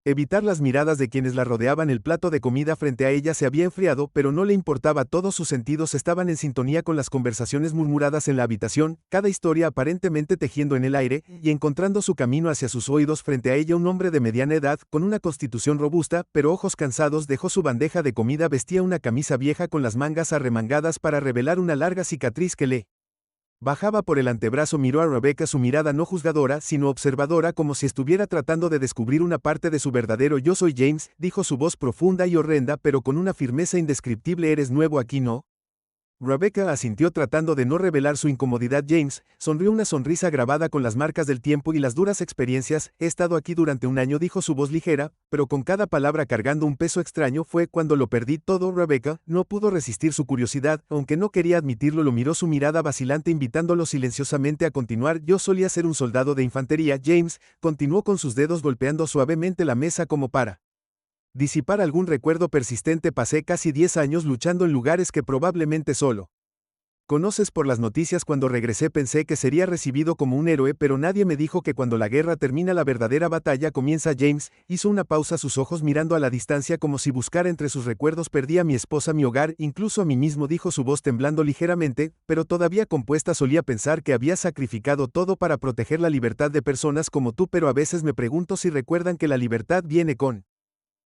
evitar las miradas de quienes la rodeaban. El plato de comida frente a ella se había enfriado, pero no le importaba. Todos sus sentidos estaban en sintonía con las conversaciones murmuradas en la habitación, cada historia aparentemente tejiendo en el aire y encontrando su camino hacia sus oídos. Frente a ella, un hombre de mediana edad, con una constitución robusta, pero ojos cansados, dejó su bandeja de comida. Vestía una camisa vieja con las mangas arremangadas para revelar una larga cicatriz que le bajaba por el antebrazo. Miró a Rebecca, su mirada no juzgadora, sino observadora, como si estuviera tratando de descubrir una parte de su verdadero yo. Soy James, dijo, su voz profunda y horrenda, pero con una firmeza indescriptible. ¿Eres nuevo aquí, no? Rebecca asintió tratando de no revelar su incomodidad. James sonrió, una sonrisa grabada con las marcas del tiempo y las duras experiencias. He estado aquí durante un año, dijo, su voz ligera, pero con cada palabra cargando un peso extraño. Fue cuando lo perdí todo. Rebecca no pudo resistir su curiosidad, aunque no quería admitirlo. Lo miró, su mirada vacilante invitándolo silenciosamente a continuar. Yo solía ser un soldado de infantería. James continuó con sus dedos golpeando suavemente la mesa como para disipar algún recuerdo persistente. Pasé casi 10 años luchando en lugares que probablemente solo Conoces por las noticias cuando regresé pensé que sería recibido como un héroe, pero nadie me dijo que cuando la guerra termina la verdadera batalla comienza. James hizo una pausa, sus ojos mirando a la distancia como si buscara entre sus recuerdos. Perdí a mi esposa, mi hogar, incluso a mí mismo, dijo, su voz temblando ligeramente, pero todavía compuesta. Solía pensar que había sacrificado todo para proteger la libertad de personas como tú, pero a veces me pregunto si recuerdan que la libertad viene con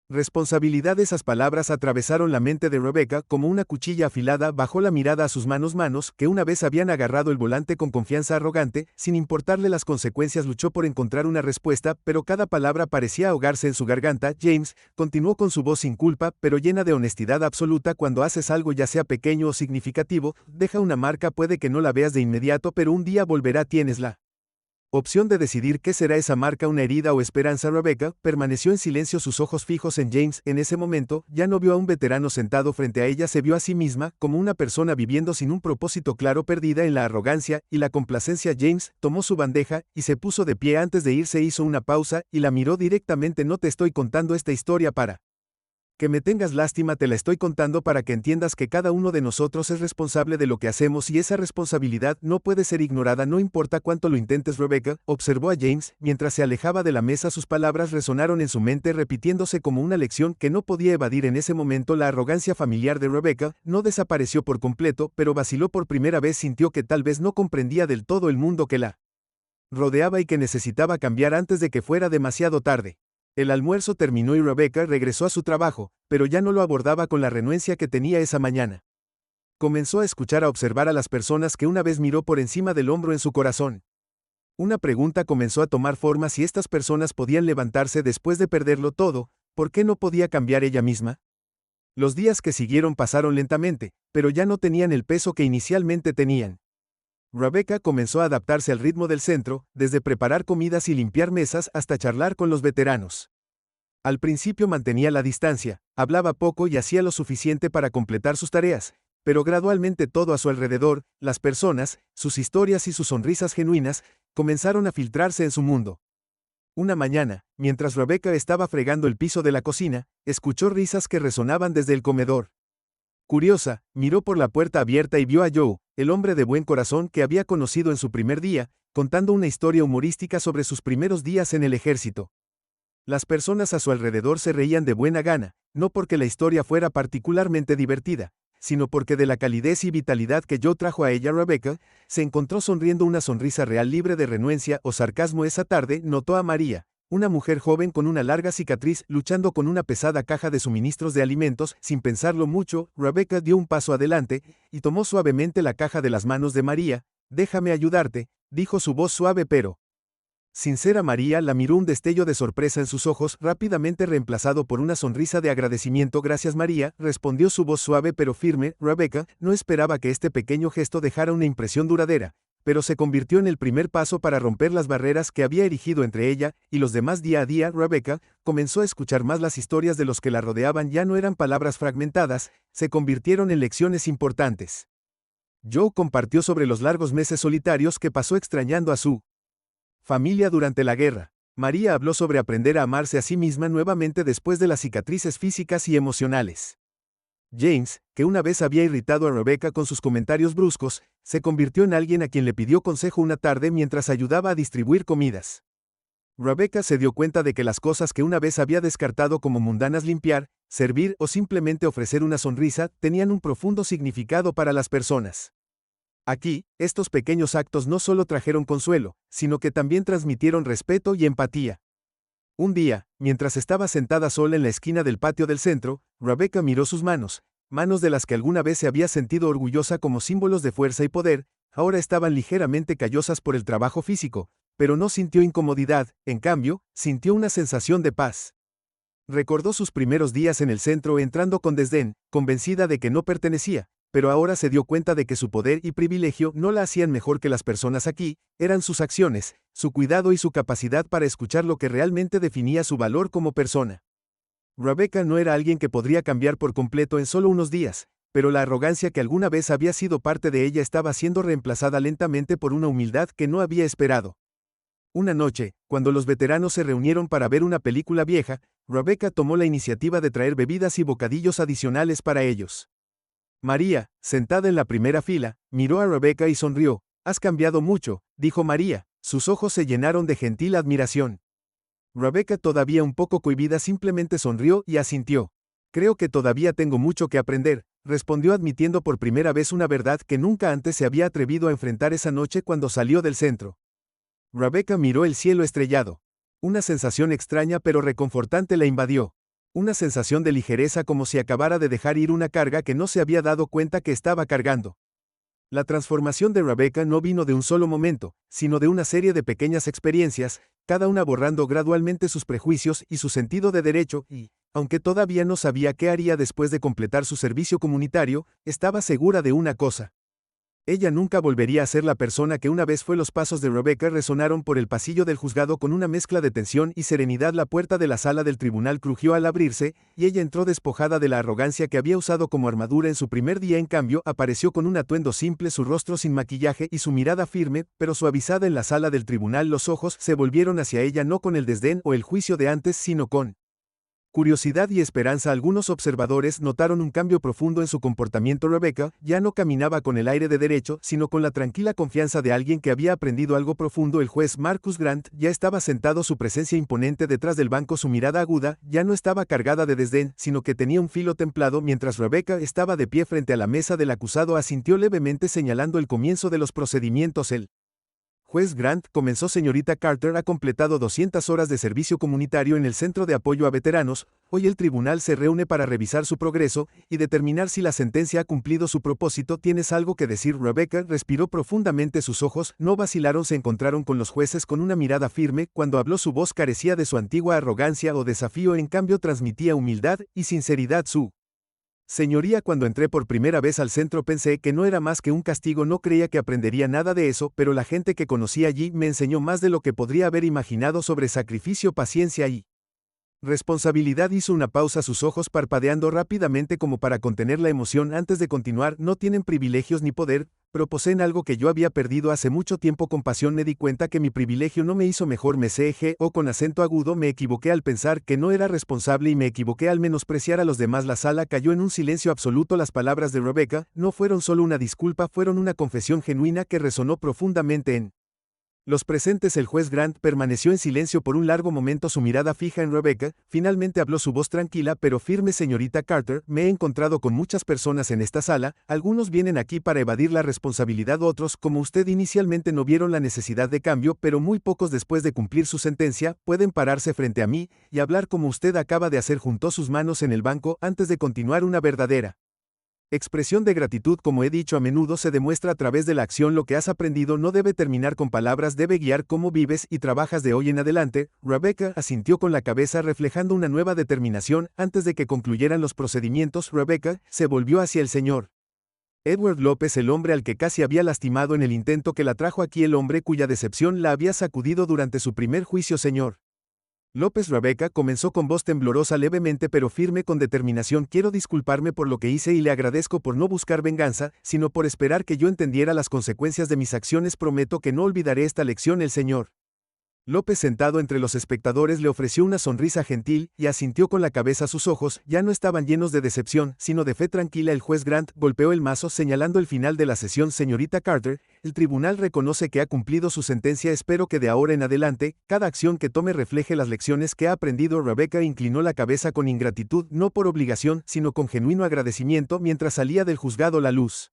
responsabilidad. Esas palabras atravesaron la mente de Rebecca como una cuchilla afilada. Bajó la mirada a sus manos que una vez habían agarrado el volante con confianza arrogante, sin importarle las consecuencias. Luchó por encontrar una respuesta, pero cada palabra parecía ahogarse en su garganta. James continuó con su voz sin culpa, pero llena de honestidad absoluta. Cuando haces algo, ya sea pequeño o significativo, deja una marca. Puede que no la veas de inmediato, pero un día volverá. Tienes la opción de decidir qué será esa marca, una herida o esperanza. Rebecca permaneció en silencio, sus ojos fijos en James. En ese momento, ya no vio a un veterano sentado frente a ella, se vio a sí misma como una persona viviendo sin un propósito claro, perdida en la arrogancia y la complacencia. James tomó su bandeja y se puso de pie. Antes de irse hizo una pausa y la miró directamente. No te estoy contando esta historia para que me tengas lástima, te la estoy contando para que entiendas que cada uno de nosotros es responsable de lo que hacemos y esa responsabilidad no puede ser ignorada, no importa cuánto lo intentes. Rebecca observó a James mientras se alejaba de la mesa. Sus palabras resonaron en su mente, repitiéndose como una lección que no podía evadir. En ese momento la arrogancia familiar de Rebecca no desapareció por completo, pero vaciló por primera vez. Sintió que tal vez no comprendía del todo el mundo que la rodeaba y que necesitaba cambiar antes de que fuera demasiado tarde. El almuerzo terminó y Rebecca regresó a su trabajo, pero ya no lo abordaba con la renuencia que tenía esa mañana. Comenzó a escuchar, a observar a las personas que una vez miró por encima del hombro. En su corazón, una pregunta comenzó a tomar forma: si estas personas podían levantarse después de perderlo todo, ¿por qué no podía cambiar ella misma? Los días que siguieron pasaron lentamente, pero ya no tenían el peso que inicialmente tenían. Rebecca comenzó a adaptarse al ritmo del centro, desde preparar comidas y limpiar mesas hasta charlar con los veteranos. Al principio mantenía la distancia, hablaba poco y hacía lo suficiente para completar sus tareas, pero gradualmente todo a su alrededor, las personas, sus historias y sus sonrisas genuinas, comenzaron a filtrarse en su mundo. Una mañana, mientras Rebecca estaba fregando el piso de la cocina, escuchó risas que resonaban desde el comedor. Curiosa, miró por la puerta abierta y vio a Joe, el hombre de buen corazón que había conocido en su primer día, contando una historia humorística sobre sus primeros días en el ejército. Las personas a su alrededor se reían de buena gana, no porque la historia fuera particularmente divertida, sino porque de la calidez y vitalidad que Joe trajo a ella. Rebecca se encontró sonriendo, una sonrisa real, libre de renuencia o sarcasmo. Esa tarde notó a María, una mujer joven con una larga cicatriz, luchando con una pesada caja de suministros de alimentos. Sin pensarlo mucho, Rebecca dio un paso adelante y tomó suavemente la caja de las manos de María. Déjame ayudarte, dijo, su voz suave pero sincera. María la miró, un destello de sorpresa en sus ojos, rápidamente reemplazado por una sonrisa de agradecimiento. Gracias, María, respondió su voz suave pero firme. Rebecca no esperaba que este pequeño gesto dejara una impresión duradera, pero se convirtió en el primer paso para romper las barreras que había erigido entre ella y los demás. Día a día, Rebecca comenzó a escuchar más las historias de los que la rodeaban. Ya no eran palabras fragmentadas, se convirtieron en lecciones importantes. Joe compartió sobre los largos meses solitarios que pasó extrañando a su familia durante la guerra. María habló sobre aprender a amarse a sí misma nuevamente después de las cicatrices físicas y emocionales. James, que una vez había irritado a Rebecca con sus comentarios bruscos, se convirtió en alguien a quien le pidió consejo una tarde mientras ayudaba a distribuir comidas. Rebecca se dio cuenta de que las cosas que una vez había descartado como mundanas, limpiar, servir o simplemente ofrecer una sonrisa, tenían un profundo significado para las personas. Aquí, estos pequeños actos no solo trajeron consuelo, sino que también transmitieron respeto y empatía. Un día, mientras estaba sentada sola en la esquina del patio del centro, Rebecca miró sus manos de las que alguna vez se había sentido orgullosa como símbolos de fuerza y poder. Ahora estaban ligeramente callosas por el trabajo físico, pero no sintió incomodidad, en cambio, sintió una sensación de paz. Recordó sus primeros días en el centro, entrando con desdén, convencida de que no pertenecía, pero ahora se dio cuenta de que su poder y privilegio no la hacían mejor que las personas aquí, eran sus acciones, su cuidado y su capacidad para escuchar lo que realmente definía su valor como persona. Rebecca no era alguien que podría cambiar por completo en solo unos días, pero la arrogancia que alguna vez había sido parte de ella estaba siendo reemplazada lentamente por una humildad que no había esperado. Una noche, cuando los veteranos se reunieron para ver una película vieja, Rebecca tomó la iniciativa de traer bebidas y bocadillos adicionales para ellos. María, sentada en la primera fila, miró a Rebecca y sonrió. «Has cambiado mucho», dijo María. Sus ojos se llenaron de gentil admiración. Rebecca, todavía un poco cohibida, simplemente sonrió y asintió. «Creo que todavía tengo mucho que aprender», respondió, admitiendo por primera vez una verdad que nunca antes se había atrevido a enfrentar esa noche cuando salió del centro. Rebecca miró el cielo estrellado. Una sensación extraña pero reconfortante la invadió. Una sensación de ligereza, como si acabara de dejar ir una carga que no se había dado cuenta que estaba cargando. La transformación de Rebecca no vino de un solo momento, sino de una serie de pequeñas experiencias, cada una borrando gradualmente sus prejuicios y su sentido de derecho, y, aunque todavía no sabía qué haría después de completar su servicio comunitario, estaba segura de una cosa. Ella nunca volvería a ser la persona que una vez fue. Los pasos de Rebecca resonaron por el pasillo del juzgado con una mezcla de tensión y serenidad. La puerta de la sala del tribunal crujió al abrirse, y ella entró despojada de la arrogancia que había usado como armadura en su primer día. En cambio, apareció con un atuendo simple, su rostro sin maquillaje y su mirada firme, pero suavizada en la sala del tribunal. Los ojos se volvieron hacia ella no con el desdén o el juicio de antes, sino con curiosidad y esperanza. Algunos observadores notaron un cambio profundo en su comportamiento. Rebecca ya no caminaba con el aire de derecho, sino con la tranquila confianza de alguien que había aprendido algo profundo. El juez Marcus Grant ya estaba sentado, su presencia imponente detrás del banco, su mirada aguda ya no estaba cargada de desdén, sino que tenía un filo templado. Mientras Rebecca estaba de pie frente a la mesa del acusado, asintió levemente, señalando el comienzo de los procedimientos. El juez Grant comenzó: Señorita Carter ha completado 200 horas de servicio comunitario en el Centro de Apoyo a Veteranos. Hoy el tribunal se reúne para revisar su progreso y determinar si la sentencia ha cumplido su propósito. ¿Tienes algo que decir? Rebecca respiró profundamente, sus ojos no vacilaron, se encontraron con los jueces con una mirada firme. Cuando habló, su voz carecía de su antigua arrogancia o desafío, en cambio transmitía humildad y sinceridad. Señoría, cuando entré por primera vez al centro pensé que no era más que un castigo, no creía que aprendería nada de eso, pero la gente que conocí allí me enseñó más de lo que podría haber imaginado sobre sacrificio, paciencia y responsabilidad. Hizo una pausa, sus ojos parpadeando rápidamente como para contener la emoción antes de continuar. No tienen privilegios ni poder, pero poseen algo que yo había perdido hace mucho tiempo. Con pasión me di cuenta que mi privilegio no me hizo mejor. Me o con acento agudo, me equivoqué al pensar que no era responsable y me equivoqué al menospreciar a los demás. La sala cayó en un silencio absoluto. Las palabras de Rebecca no fueron solo una disculpa, fueron una confesión genuina que resonó profundamente en los presentes. El juez Grant permaneció en silencio por un largo momento, su mirada fija en Rebecca. Finalmente habló, su voz tranquila pero firme: Señorita Carter, me he encontrado con muchas personas en esta sala, algunos vienen aquí para evadir la responsabilidad, otros, como usted, inicialmente no vieron la necesidad de cambio, pero muy pocos después de cumplir su sentencia, pueden pararse frente a mí y hablar como usted acaba de hacer. Juntó sus manos en el banco antes de continuar: una verdadera expresión de gratitud, como he dicho, a menudo se demuestra a través de la acción. Lo que has aprendido no debe terminar con palabras, debe guiar cómo vives y trabajas de hoy en adelante. Rebecca asintió con la cabeza, reflejando una nueva determinación. Antes de que concluyeran los procedimientos, Rebecca se volvió hacia el señor Edward López, el hombre al que casi había lastimado en el intento que la trajo aquí, el hombre cuya decepción la había sacudido durante su primer juicio. Señor López, Rebecca comenzó con voz temblorosa, levemente pero firme, con determinación: quiero disculparme por lo que hice y le agradezco por no buscar venganza, sino por esperar que yo entendiera las consecuencias de mis acciones. Prometo que no olvidaré esta lección. El señor López, sentado entre los espectadores, le ofreció una sonrisa gentil y asintió con la cabeza. Sus ojos ya no estaban llenos de decepción, sino de fe tranquila. El juez Grant golpeó el mazo, señalando el final de la sesión: Señorita Carter, el tribunal reconoce que ha cumplido su sentencia. Espero que de ahora en adelante, cada acción que tome refleje las lecciones que ha aprendido. Rebecca inclinó la cabeza con ingratitud, no por obligación, sino con genuino agradecimiento. Mientras salía del juzgado, la luz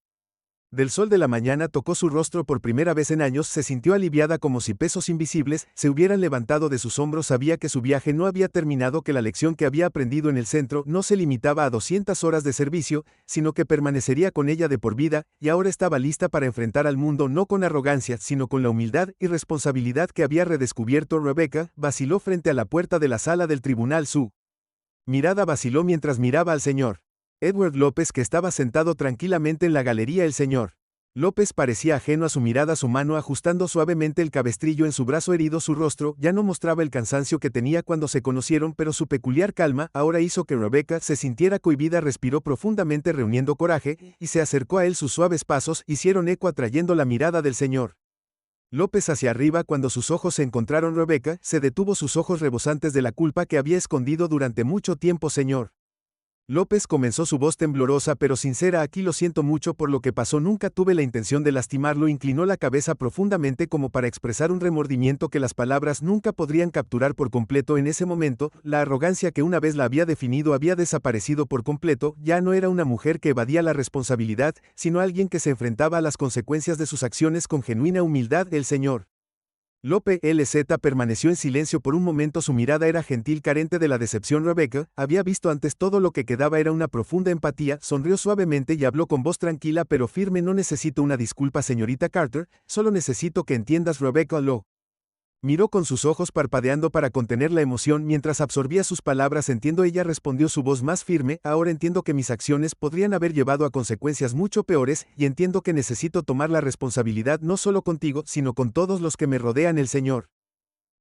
del sol de la mañana tocó su rostro por primera vez en años. Se sintió aliviada, como si pesos invisibles se hubieran levantado de sus hombros. Sabía que su viaje no había terminado, que la lección que había aprendido en el centro no se limitaba a 200 horas de servicio, sino que permanecería con ella de por vida, y ahora estaba lista para enfrentar al mundo no con arrogancia, sino con la humildad y responsabilidad que había redescubierto. Rebecca vaciló frente a la puerta de la sala del tribunal. Su mirada vaciló mientras miraba al señor Edward López, que estaba sentado tranquilamente en la galería. El señor López parecía ajeno a su mirada, su mano ajustando suavemente el cabestrillo en su brazo herido. Su rostro ya no mostraba el cansancio que tenía cuando se conocieron, pero su peculiar calma ahora hizo que Rebecca se sintiera cohibida. Respiró profundamente, reuniendo coraje, y se acercó a él. Sus suaves pasos hicieron eco, atrayendo la mirada del señor López hacia arriba. Cuando sus ojos se encontraron, Rebecca se detuvo, sus ojos rebosantes de la culpa que había escondido durante mucho tiempo. Señor López comenzó su voz temblorosa pero sincera. Aquí lo siento mucho por lo que pasó, nunca tuve la intención de lastimarlo. Inclinó la cabeza profundamente como para expresar un remordimiento que las palabras nunca podrían capturar por completo. En ese momento, la arrogancia que una vez la había definido había desaparecido por completo. Ya no era una mujer que evadía la responsabilidad, sino alguien que se enfrentaba a las consecuencias de sus acciones con genuina humildad. El señor Lope LZ permaneció en silencio por un momento. Su mirada era gentil, carente de la decepción. Rebecca había visto antes todo lo que quedaba era una profunda empatía. Sonrió suavemente y habló con voz tranquila pero firme. No necesito una disculpa, señorita Carter, solo necesito que entiendas. Rebecca lo miró con sus ojos parpadeando para contener la emoción mientras absorbía sus palabras. Entiendo, ella respondió, su voz más firme. Ahora entiendo que mis acciones podrían haber llevado a consecuencias mucho peores, y entiendo que necesito tomar la responsabilidad no solo contigo, sino con todos los que me rodean. El señor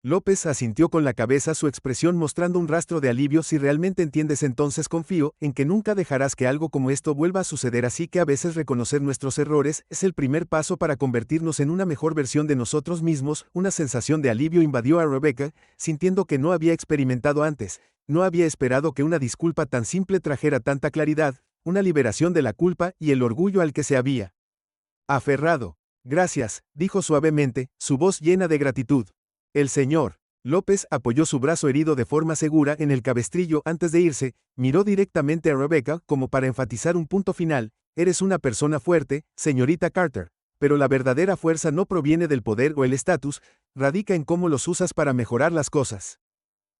López asintió con la cabeza, su expresión mostrando un rastro de alivio. Si realmente entiendes, entonces confío en que nunca dejarás que algo como esto vuelva a suceder. Así que a veces reconocer nuestros errores es el primer paso para convertirnos en una mejor versión de nosotros mismos. Una sensación de alivio invadió a Rebecca, sintiendo que no había experimentado antes. No había esperado que una disculpa tan simple trajera tanta claridad, una liberación de la culpa y el orgullo al que se había aferrado. Gracias, dijo suavemente, su voz llena de gratitud. El señor López apoyó su brazo herido de forma segura en el cabestrillo. Antes de irse, miró directamente a Rebecca como para enfatizar un punto final. Eres una persona fuerte, señorita Carter, pero la verdadera fuerza no proviene del poder o el estatus, radica en cómo los usas para mejorar las cosas.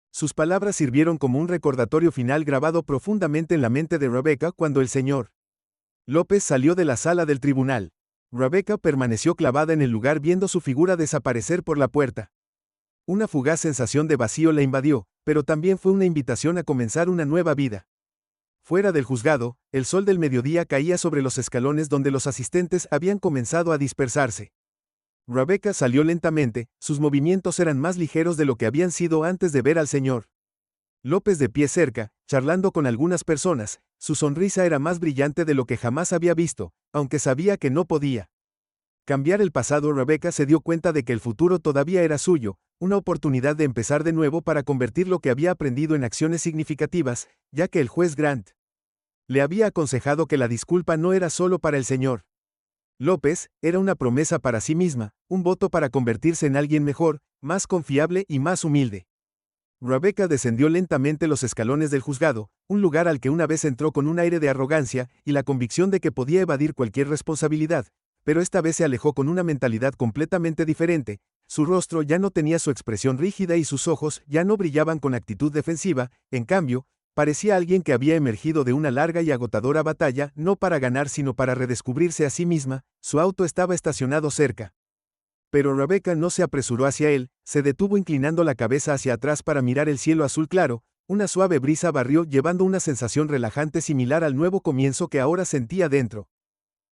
Sus palabras sirvieron como un recordatorio final grabado profundamente en la mente de Rebecca. Cuando el señor López salió de la sala del tribunal, Rebecca permaneció clavada en el lugar viendo su figura desaparecer por la puerta. Una fugaz sensación de vacío la invadió, pero también fue una invitación a comenzar una nueva vida. Fuera del juzgado, el sol del mediodía caía sobre los escalones donde los asistentes habían comenzado a dispersarse. Rebecca salió lentamente, sus movimientos eran más ligeros de lo que habían sido antes de ver al señor López de pie cerca, charlando con algunas personas. Su sonrisa era más brillante de lo que jamás había visto, aunque sabía que no podía cambiar el pasado. Rebecca se dio cuenta de que el futuro todavía era suyo, una oportunidad de empezar de nuevo para convertir lo que había aprendido en acciones significativas, ya que el juez Grant le había aconsejado que la disculpa no era solo para el señor López, era una promesa para sí misma, un voto para convertirse en alguien mejor, más confiable y más humilde. Rebecca descendió lentamente los escalones del juzgado, un lugar al que una vez entró con un aire de arrogancia y la convicción de que podía evadir cualquier responsabilidad, pero esta vez se alejó con una mentalidad completamente diferente. Su rostro ya no tenía su expresión rígida y sus ojos ya no brillaban con actitud defensiva. En cambio, parecía alguien que había emergido de una larga y agotadora batalla, no para ganar sino para redescubrirse a sí misma. Su auto estaba estacionado cerca. Pero Rebecca no se apresuró hacia él, se detuvo inclinando la cabeza hacia atrás para mirar el cielo azul claro. Una suave brisa barrió llevando una sensación relajante similar al nuevo comienzo que ahora sentía dentro.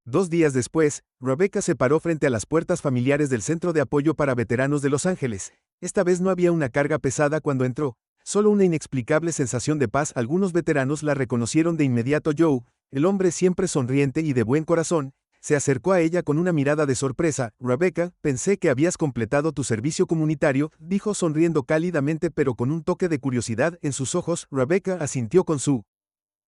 2 días después, Rebecca se paró frente a las puertas familiares del Centro de Apoyo para Veteranos de Los Ángeles. Esta vez no había una carga pesada cuando entró, solo una inexplicable sensación de paz. Algunos veteranos la reconocieron de inmediato. Joe, el hombre siempre sonriente y de buen corazón, se acercó a ella con una mirada de sorpresa. Rebecca, pensé que habías completado tu servicio comunitario, dijo sonriendo cálidamente pero con un toque de curiosidad en sus ojos. Rebecca asintió con su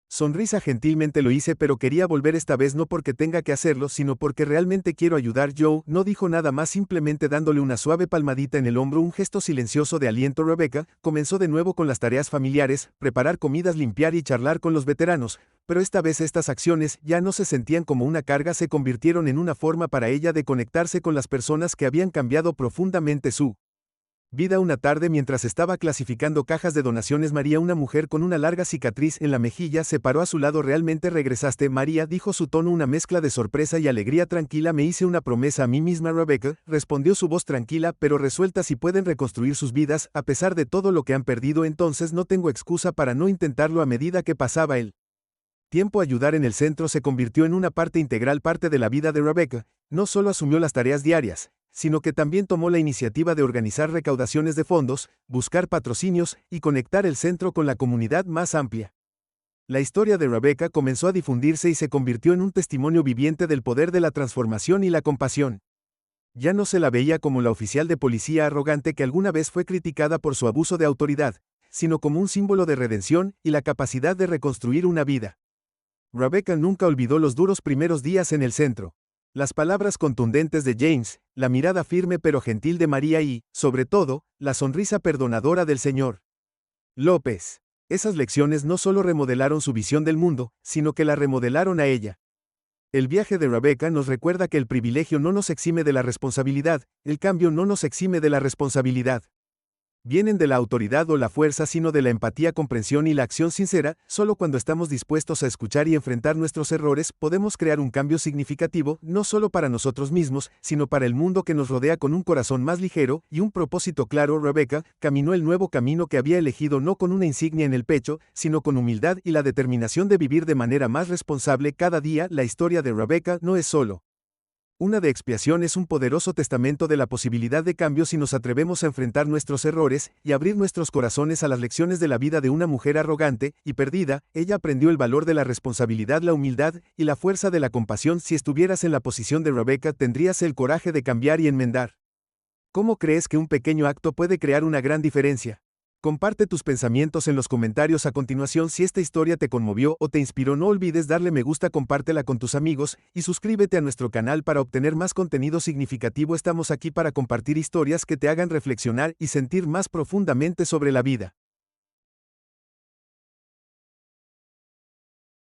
sonrisa. Gentilmente lo hice, pero quería volver esta vez no porque tenga que hacerlo, sino porque realmente quiero ayudar. Joe no dijo nada más, simplemente dándole una suave palmadita en el hombro, un gesto silencioso de aliento. Rebecca comenzó de nuevo con las tareas familiares, preparar comidas, limpiar y charlar con los veteranos, pero esta vez estas acciones ya no se sentían como una carga, se convirtieron en una forma para ella de conectarse con las personas que habían cambiado profundamente su vida. Una tarde, mientras estaba clasificando cajas de donaciones, María, una mujer con una larga cicatriz en la mejilla, se paró a su lado. ¿Realmente regresaste, María?, dijo su tono una mezcla de sorpresa y alegría. Tranquila, me hice una promesa a mí misma. Rebecca, respondió su voz tranquila pero resuelta, si pueden reconstruir sus vidas, a pesar de todo lo que han perdido, entonces no tengo excusa para no intentarlo. A medida que pasaba el tiempo, ayudar en el centro se convirtió en una parte integral, parte de la vida de Rebecca. No solo asumió las tareas diarias, sino que también tomó la iniciativa de organizar recaudaciones de fondos, buscar patrocinios y conectar el centro con la comunidad más amplia. La historia de Rebecca comenzó a difundirse y se convirtió en un testimonio viviente del poder de la transformación y la compasión. Ya no se la veía como la oficial de policía arrogante que alguna vez fue criticada por su abuso de autoridad, sino como un símbolo de redención y la capacidad de reconstruir una vida. Rebecca nunca olvidó los duros primeros días en el centro. Las palabras contundentes de James, la mirada firme pero gentil de María y, sobre todo, la sonrisa perdonadora del Señor López. Esas lecciones no solo remodelaron su visión del mundo, sino que la remodelaron a ella. El viaje de Rebecca nos recuerda que el privilegio no nos exime de la responsabilidad, el cambio no nos exime de la responsabilidad. Vienen de la autoridad o la fuerza, sino de la empatía, comprensión y la acción sincera. Solo cuando estamos dispuestos a escuchar y enfrentar nuestros errores, podemos crear un cambio significativo, no solo para nosotros mismos, sino para el mundo que nos rodea. Con un corazón más ligero y un propósito claro, Rebecca caminó el nuevo camino que había elegido, no con una insignia en el pecho, sino con humildad y la determinación de vivir de manera más responsable cada día. La historia de Rebecca no es solo una de expiación, es un poderoso testamento de la posibilidad de cambio si nos atrevemos a enfrentar nuestros errores y abrir nuestros corazones a las lecciones de la vida de una mujer arrogante y perdida. Ella aprendió el valor de la responsabilidad, la humildad y la fuerza de la compasión. Si estuvieras en la posición de Rebecca, ¿tendrías el coraje de cambiar y enmendar? ¿Cómo crees que un pequeño acto puede crear una gran diferencia? Comparte tus pensamientos en los comentarios a continuación. Si esta historia te conmovió o te inspiró, no olvides darle me gusta, compártela con tus amigos y suscríbete a nuestro canal para obtener más contenido significativo. Estamos aquí para compartir historias que te hagan reflexionar y sentir más profundamente sobre la vida.